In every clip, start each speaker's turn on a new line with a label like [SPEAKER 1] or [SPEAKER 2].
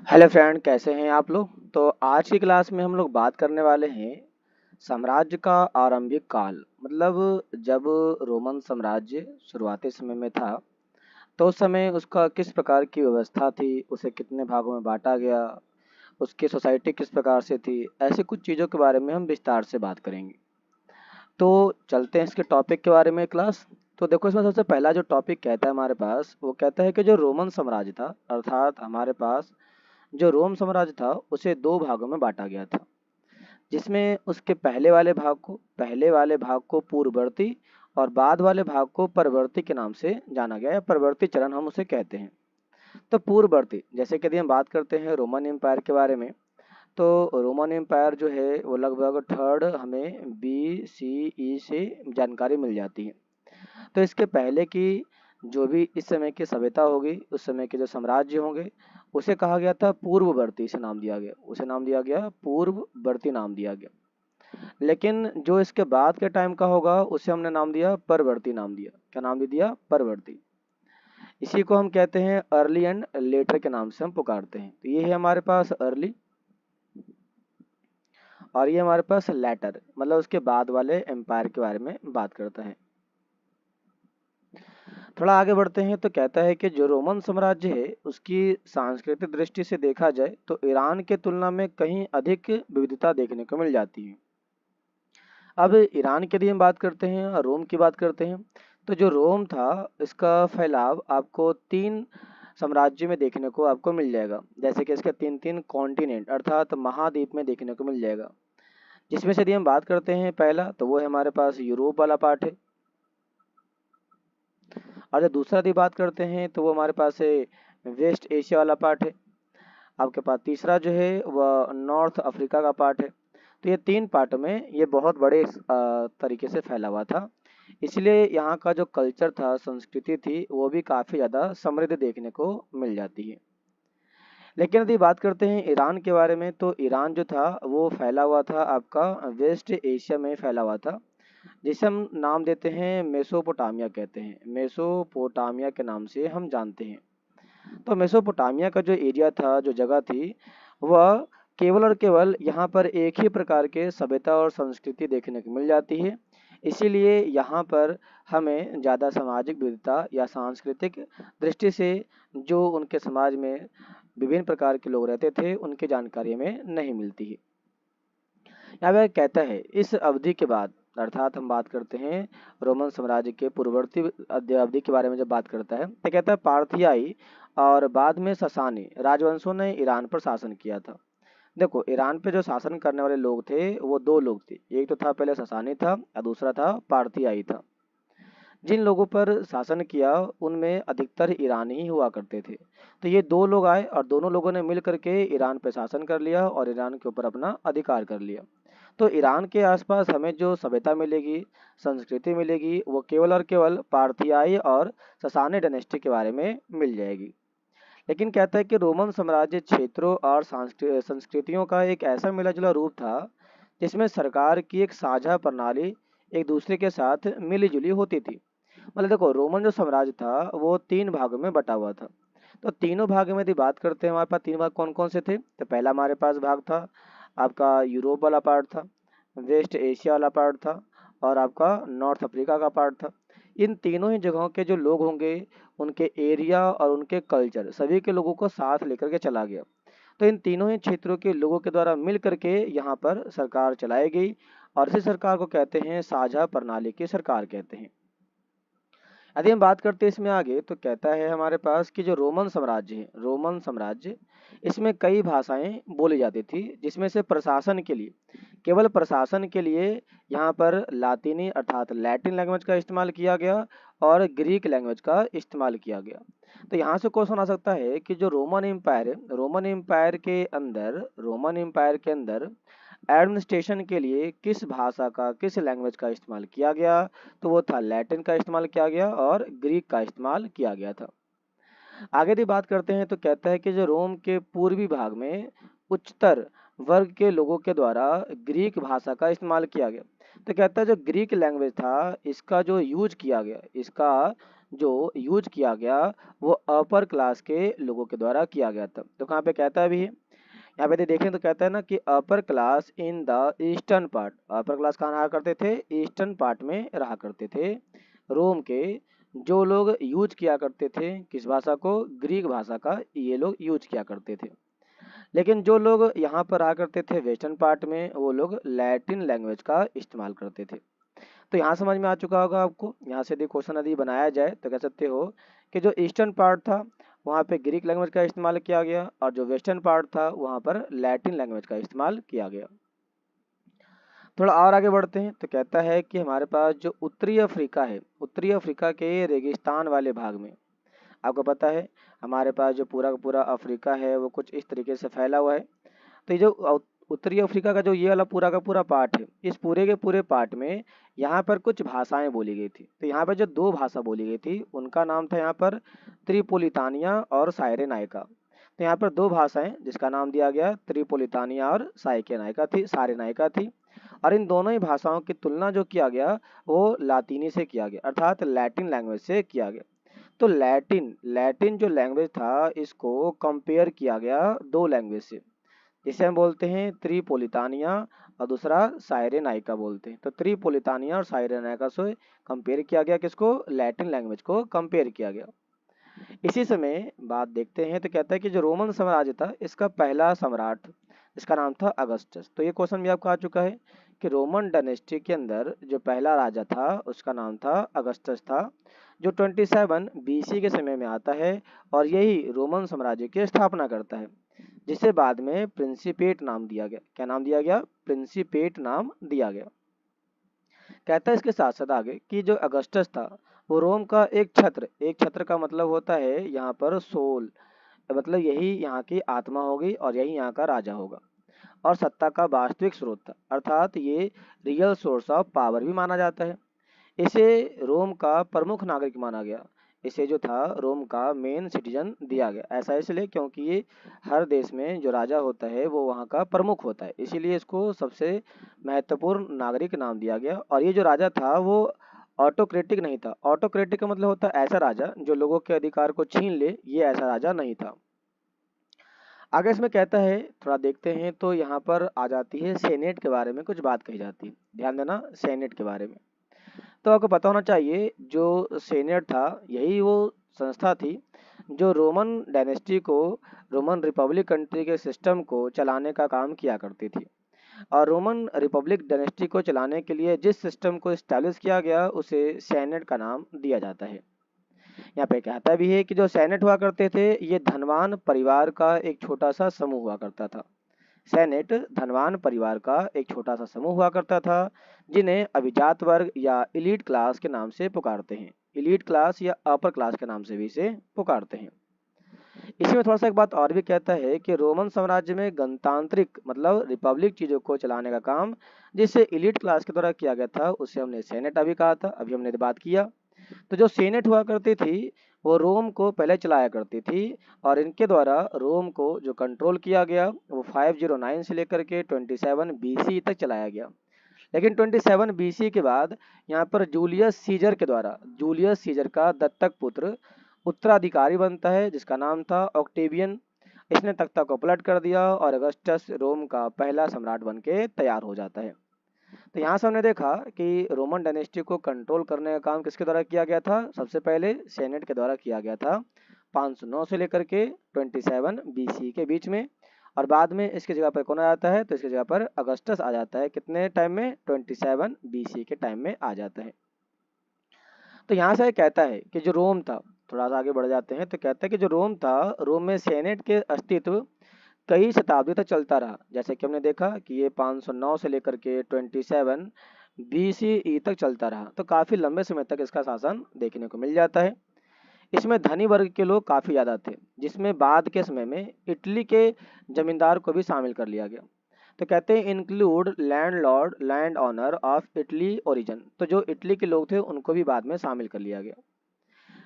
[SPEAKER 1] Hello friend, कैसे हैं आप लोग। तो आज की क्लास में हम लोग बात करने वाले हैं साम्राज्य का आरंभिक काल। मतलब जब रोमन साम्राज्य शुरुआती समय में था तो उस समय उसका किस प्रकार की व्यवस्था थी, उसे कितने भागों में बांटा गया, उसकी सोसाइटी किस प्रकार से थी, ऐसी कुछ चीज़ों के बारे में हम विस्तार से बात करेंगे। तो चलते हैं इसके टॉपिक के बारे में क्लास। तो देखो, इसमें सबसे पहला जो टॉपिक कहता है हमारे पास, वो कहता है कि जो रोमन साम्राज्य था, अर्थात हमारे पास जो रोम साम्राज्य था उसे दो भागों में बांटा गया था, जिसमें उसके पहले वाले भाग को पूर्ववर्ती और बाद वाले भाग को परवर्ती के नाम से जाना गया, या परवर्ती चरण हम उसे कहते हैं। तो पूर्ववर्ती, जैसे कि यदि हम बात करते हैं रोमन एम्पायर के बारे में, तो रोमन एम्पायर जो है वो लगभग थर्ड हमें BCE से जानकारी मिल जाती है। तो इसके पहले की जो भी इस समय की सभ्यता होगी, उस समय के जो साम्राज्य होंगे, उसे कहा गया था पूर्ववर्ती, से नाम दिया गया, उसे नाम दिया गया पूर्ववर्ती नाम दिया गया। लेकिन जो इसके बाद के टाइम का होगा उसे हमने नाम दिया परवर्ती नाम दिया। क्या नाम दे दिया? परवर्ती। इसी को हम कहते हैं अर्ली एंड लेटर के नाम से हम पुकारते हैं। तो ये है हमारे पास अर्ली और ये हमारे पास लेटर, मतलब उसके बाद वाले एम्पायर के बारे में बात करता है। थोड़ा आगे बढ़ते हैं तो कहता है कि जो रोमन साम्राज्य है उसकी सांस्कृतिक दृष्टि से देखा जाए तो ईरान के तुलना में कहीं अधिक विविधता देखने को मिल जाती है। अब ईरान की यदि हम बात करते हैं और रोम की बात करते हैं, तो जो रोम था इसका फैलाव आपको तीन साम्राज्य में देखने को आपको मिल जाएगा। जैसे कि इसके तीन तीन कॉन्टिनेंट अर्थात महाद्वीप में देखने को मिल जाएगा। जिसमें से यदि हम बात करते हैं पहला, तो वो है हमारे पास यूरोप वाला पार्ट है। और जो दूसरा यदि बात करते हैं तो वो हमारे पास है वेस्ट एशिया वाला पार्ट है। आपके पास तीसरा जो है वह नॉर्थ अफ्रीका का पार्ट है। तो ये तीन पार्ट में ये बहुत बड़े तरीके से फैला हुआ था। इसलिए यहाँ का जो कल्चर था, संस्कृति थी, वो भी काफ़ी ज़्यादा समृद्ध देखने को मिल जाती है। लेकिन यदि बात करते हैं ईरान के बारे में, तो ईरान जो था वो फैला हुआ था आपका वेस्ट एशिया में फैला हुआ था, जिसे हम नाम देते हैं मेसोपोटामिया कहते हैं। मेसोपोटामिया के नाम से हम जानते हैं। तो मेसोपोटामिया का जो एरिया था, जो जगह थी, वह केवल और केवल यहाँ पर एक ही प्रकार के सभ्यता और संस्कृति देखने को मिल जाती है। इसीलिए यहाँ पर हमें ज़्यादा सामाजिक विविधता या सांस्कृतिक दृष्टि से जो उनके समाज में विभिन्न प्रकार के लोग रहते थे उनकी जानकारी हमें नहीं मिलती है। यहाँ वह कहता है इस अवधि के बाद, अर्थात हम बात करते हैं रोमन साम्राज्य के पूर्ववर्ती अवधि के बारे में जब बात करता है, तो कहता है पारथियाई और बाद में ससानी राजवंशों ने ईरान पर शासन किया था। देखो, ईरान पे जो शासन करने वाले लोग थे वो दो लोग थे। एक तो था पहले ससानी था और दूसरा था पारथियाई था। जिन लोगों पर शासन किया उनमें अधिकतर ईरानी ही हुआ करते थे। तो ये दो लोग आए और दोनों लोगों ने मिल करके ईरान पे शासन कर लिया और ईरान के ऊपर अपना अधिकार कर लिया। तो ईरान के आसपास हमें जो सभ्यता मिलेगी, संस्कृति मिलेगी, वो केवल और केवल पारथियाई और ससानी डायनेस्टी के बारे में मिल जाएगी। लेकिन कहता है कि रोमन साम्राज्य क्षेत्रों और संस्कृतियों का एक ऐसा मिला जुला रूप था जिसमें सरकार की एक साझा प्रणाली एक दूसरे के साथ मिली जुली होती थी। मतलब देखो, रोमन जो साम्राज्य था वो तीन भागों में बटा हुआ था। तो तीनों भागों में यदि बात करते हैं, हमारे पास तीन भाग कौन कौन से थे। तो पहला हमारे पास भाग था आपका यूरोप वाला पार्ट था, वेस्ट एशिया वाला पार्ट था और आपका नॉर्थ अफ्रीका का पार्ट था। इन तीनों ही जगहों के जो लोग होंगे, उनके एरिया और उनके कल्चर, सभी के लोगों को साथ लेकर के चला गया। तो इन तीनों ही क्षेत्रों के लोगों के द्वारा मिल करके यहाँ पर सरकार चलाई गई और इसी सरकार को कहते हैं साझा प्रणाली की सरकार कहते हैं। यदि हम बात करते हैं इसमें आगे, तो कहता है हमारे पास कि जो रोमन साम्राज्य है, रोमन साम्राज्य, इसमें कई भाषाएं बोली जाती थी, जिसमें से प्रशासन के लिए, केवल प्रशासन के लिए यहाँ पर लातीनी अर्थात लैटिन लैंग्वेज का इस्तेमाल किया गया और ग्रीक लैंग्वेज का इस्तेमाल किया गया। तो यहाँ से क्वेश्चन आ सकता है कि जो रोमन एम्पायर है, रोमन एम्पायर के अंदर एडमिनिस्ट्रेशन के लिए किस भाषा का, किस लैंग्वेज का इस्तेमाल किया गया। तो वो था लैटिन का इस्तेमाल किया गया और ग्रीक का इस्तेमाल किया गया था। आगे यदि बात करते हैं तो कहता है कि जो रोम के पूर्वी भाग में उच्चतर वर्ग के लोगों के द्वारा ग्रीक भाषा का इस्तेमाल किया गया। तो कहता है जो ग्रीक लैंग्वेज था इसका जो यूज किया गया, इसका जो यूज किया गया वो अपर क्लास के लोगों के द्वारा किया गया था। तो कहाँ पे कहता भी है, यहाँ पे यदि देखें तो कहता है ना कि upper class in the eastern part, upper class कहाँ रहा करते थे, ईस्टर्न पार्ट में रहा करते थे रोम के। जो लोग यूज किया करते थे किस भाषा को, ग्रीक भाषा का ये लोग यूज किया करते थे। लेकिन जो लोग यहाँ पर रहा करते थे वेस्टर्न पार्ट में, वो लोग लैटिन लैंग्वेज का इस्तेमाल करते थे। तो यहाँ समझ में आ चुका होगा आपको। यहाँ से यदि क्वेश्चन यदि बनाया जाए तो कह सकते हो कि जो ईस्टर्न पार्ट था वहाँ पे ग्रीक लैंग्वेज का इस्तेमाल किया गया, और जो वेस्टर्न पार्ट था वहाँ पर लैटिन लैंग्वेज का इस्तेमाल किया गया। थोड़ा और आगे बढ़ते हैं तो कहता है कि हमारे पास जो उत्तरी अफ्रीका है, उत्तरी अफ्रीका के रेगिस्तान वाले भाग में, आपको पता है हमारे पास जो पूरा का पूरा अफ्रीका है वो कुछ इस तरीके से फैला हुआ है। तो ये जो उत्तरी अफ्रीका का जो ये वाला पूरा का पूरा पार्ट है, इस पूरे के पूरे पार्ट में यहाँ पर कुछ भाषाएं बोली गई थी। तो यहाँ पर जो दो भाषा बोली गई थी उनका नाम था यहाँ पर त्रिपोलितानिया और सायरेनाइका। तो यहाँ पर दो भाषाएं जिसका नाम दिया गया त्रिपोलितानिया और सायरेनाइका थी। और इन दोनों ही भाषाओं की तुलना जो किया गया वो लातीनी से किया गया, अर्थात लैटिन लैंग्वेज से किया गया। तो लैटिन लैटिन जो लैंग्वेज था इसको कंपेयर किया गया दो लैंग्वेज से, जिसे हम बोलते हैं त्रिपोलितानिया और दूसरा सायरेनाइका बोलते हैं। तो त्रिपोलितानिया और सायरेनाइका से कंपेयर किया गया, किसको, लैटिन लैंग्वेज को कंपेयर किया गया। इसी समय बात देखते हैं तो कहता है कि जो रोमन साम्राज्य था इसका पहला सम्राट, इसका नाम था अगस्टस। तो ये क्वेश्चन भी आपको आ चुका है कि रोमन डायनेस्टी के अंदर जो पहला राजा था उसका नाम था अगस्टस था, जो 27 BC के समय में आता है और यही रोमन साम्राज्य की स्थापना करता है, जिसे बाद में प्रिंसिपेट नाम दिया गया। क्या नाम दिया गया, प्रिंसिपेट नाम दिया गया। कहता है इसके साथ साथ आगे कि जो अगस्टस था वो रोम का एक छत्र का मतलब होता है यहाँ पर सोल, मतलब यही यहाँ की आत्मा होगी और यही यहाँ का राजा होगा, और सत्ता का वास्तविक स्रोत था, अर्थात ये रियल सोर्स ऑफ पावर भी माना जाता है। इसे रोम का प्रमुख नागरिक माना गया, इसे जो था रोम का मेन सिटीजन दिया गया। ऐसा इसलिए क्योंकि ये हर देश में जो राजा होता है वो वहाँ का प्रमुख होता है, इसीलिए इसको सबसे महत्वपूर्ण नागरिक नाम दिया गया। और ये जो राजा था वो ऑटोक्रेटिक नहीं था। ऑटोक्रेटिक का मतलब होता है ऐसा राजा जो लोगों के अधिकार को छीन ले, ये ऐसा राजा नहीं था। आगे इसमें कहता है, थोड़ा देखते हैं तो यहाँ पर आ जाती है सेनेट के बारे में कुछ बात कही जाती है। ध्यान देना सेनेट के बारे में। तो आपको पता होना चाहिए जो सेनेट था यही वो संस्था थी जो रोमन डायनेस्टी को, रोमन रिपब्लिक कंट्री के सिस्टम को चलाने का काम किया करती थी। और रोमन रिपब्लिक डायनेस्टी को चलाने के लिए जिस सिस्टम को इस्टेब्लिश किया गया उसे सेनेट का नाम दिया जाता है। यहाँ पे कहता भी है कि जो सेनेट हुआ करते थे ये धनवान परिवार का एक छोटा सा समूह हुआ करता था। सेनेट धनवान परिवार का एक छोटा सा समूह हुआ करता था जिन्हें अभिजात वर्ग या इलीट क्लास के नाम से पुकारते हैं, इलीट क्लास या अपर क्लास के नाम से भी इसे पुकारते हैं। इसी में थोड़ा सा एक बात और भी कहता है कि रोमन साम्राज्य में गणतांत्रिक मतलब रिपब्लिक चीजों को चलाने का काम जिससे इलीट क्लास के द्वारा किया गया था उसे हमने सेनेट अभी कहा था, अभी हमने बात किया। तो जो सेनेट हुआ करती थी वो रोम को पहले चलाया करती थी और इनके द्वारा रोम को जो कंट्रोल किया गया वो 509 से लेकर के 27 BC तक चलाया गया। लेकिन 27 BC के बाद यहाँ पर जूलियस सीजर के द्वारा, जूलियस सीजर का दत्तक पुत्र उत्तराधिकारी बनता है जिसका नाम था ऑक्टेवियन। इसने तख्ता को पलट कर दिया और अगस्टस रोम का पहला सम्राट बन के तैयार हो जाता है। तो यहाँ से हमने देखा कि रोमन डायनेस्टी को कंट्रोल करने का काम किसके द्वारा किया गया था, सबसे पहले सेनेट के द्वारा किया गया था 509 से लेकर के 27 BC के बीच में। और बाद में इसकी जगह पर कौन आ जाता है, तो इसकी जगह पर अगस्टस आ जाता है। कितने टाइम में, 27 BC के टाइम में आ जाता है। तो यहाँ से कहता है कि जो रोम था, थोड़ा सा आगे बढ़ जाते हैं तो कहता है कि जो रोम था, रोम में सेनेट के अस्तित्व कई शताब्दी तक चलता रहा। जैसे कि हमने देखा कि ये 509 से लेकर के 27 BCE तक चलता रहा, तो काफ़ी लंबे समय तक इसका शासन देखने को मिल जाता है। इसमें धनी वर्ग के लोग काफ़ी ज़्यादा थे, जिसमें बाद के समय में इटली के जमींदार को भी शामिल कर लिया गया। तो कहते हैं include landlord land owner of Italy origin, तो जो इटली के लोग थे उनको भी बाद में शामिल कर लिया गया।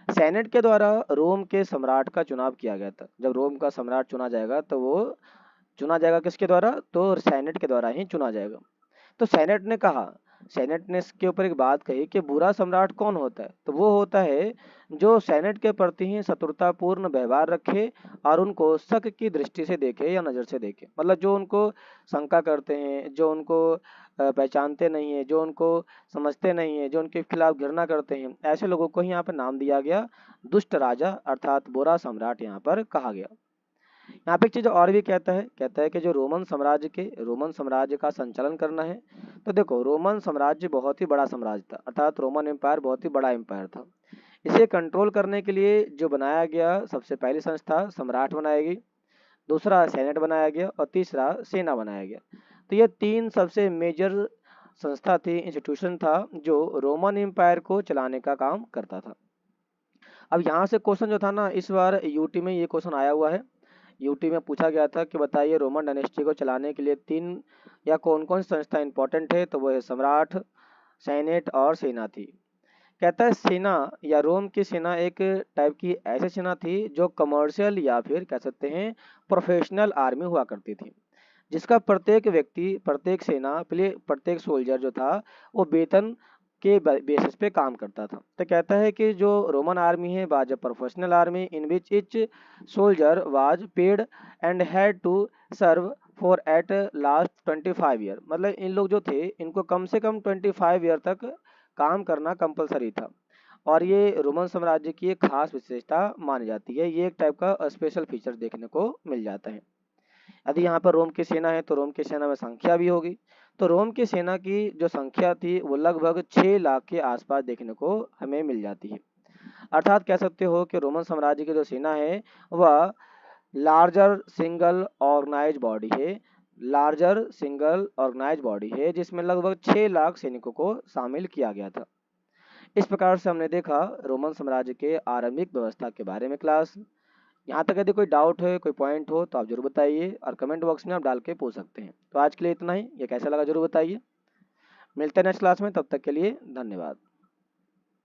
[SPEAKER 1] सेनेट के द्वारा रोम के सम्राट का चुनाव किया गया था। जब रोम का सम्राट चुना जाएगा तो वो चुना जाएगा किसके द्वारा, तो सेनेट के द्वारा ही चुना जाएगा। तो सेनेट ने कहा, सेनेट ने इसके ऊपर एक बात कही कि बुरा सम्राट कौन होता है, तो वो होता है जो सेनेट के प्रति ही शत्रुतापूर्ण व्यवहार रखे और उनको शक की दृष्टि से देखे या नज़र से देखे। मतलब जो उनको शंका करते हैं, जो उनको पहचानते नहीं है, जो उनको समझते नहीं है, जो उनके खिलाफ घृणा करते हैं, ऐसे लोगों को ही यहाँ पर नाम दिया गया दुष्ट राजा अर्थात बुरा सम्राट यहाँ पर कहा गया। यहाँ पे एक चीज और भी कहता है कि जो रोमन साम्राज्य का संचालन करना है, तो देखो रोमन साम्राज्य बहुत ही बड़ा साम्राज्य था, अर्थात रोमन एम्पायर बहुत ही बड़ा एम्पायर था। इसे कंट्रोल करने के लिए जो बनाया गया सबसे पहली संस्था सम्राट बनाई गई, दूसरा सेनेट बनाया गया और तीसरा सेना बनाया गया। तो ये तीन सबसे मेजर संस्था थी, इंस्टीट्यूशन था जो रोमन एम्पायर को चलाने का काम करता था। अब यहाँ से क्वेश्चन जो था ना, इस बार यूटी में ये क्वेश्चन आया हुआ है। यूटी में पूछा गया था कि बताइए रोमन डायनेस्टी को चलाने के लिए तीन या कौन कौन सी संस्था इंपॉर्टेंट है, तो वो है सम्राट, सेनेट और सेना थी। कहता है सेना या रोम की सेना एक टाइप की ऐसी सेना थी जो कमर्शियल या फिर कह सकते हैं प्रोफेशनल आर्मी हुआ करती थी, जिसका प्रत्येक व्यक्ति, प्रत्येक सेना, प्रत्येक सोल्जर जो था वो वेतन के बेसिस पे काम करता था। तो कहता है कि जो रोमन आर्मी है was a professional army in which each soldier was paid and had to serve for at least 25 year. मतलब इन लोग जो थे इनको कम से कम 25 ईयर तक काम करना कंपलसरी था, और ये रोमन साम्राज्य की एक खास विशेषता मानी जाती है। ये एक टाइप का स्पेशल फीचर देखने को मिल जाता है। यदि यहाँ पर रोम की सेना है तो रोम की सेना में संख्या भी होगी, तो रोम की सेना की जो संख्या थी वो लगभग 6 लाख के आसपास देखने को हमें मिल जाती है। अर्थात कह सकते हो कि रोमन साम्राज्य की जो सेना है वह लार्जर सिंगल ऑर्गेनाइज बॉडी है, लार्जर सिंगल ऑर्गेनाइज बॉडी है जिसमें लगभग 6 लाख सैनिकों को शामिल किया गया था। इस प्रकार से हमने देखा रोमन साम्राज्य के आरंभिक व्यवस्था के बारे में क्लास। यहाँ तक यदि कोई डाउट है, कोई पॉइंट हो तो आप जरूर बताइए और कमेंट बॉक्स में आप डाल के पूछ सकते हैं। तो आज के लिए इतना ही, ये कैसा लगा जरूर बताइए। मिलते हैं नेक्स्ट क्लास में, तब तक के लिए धन्यवाद।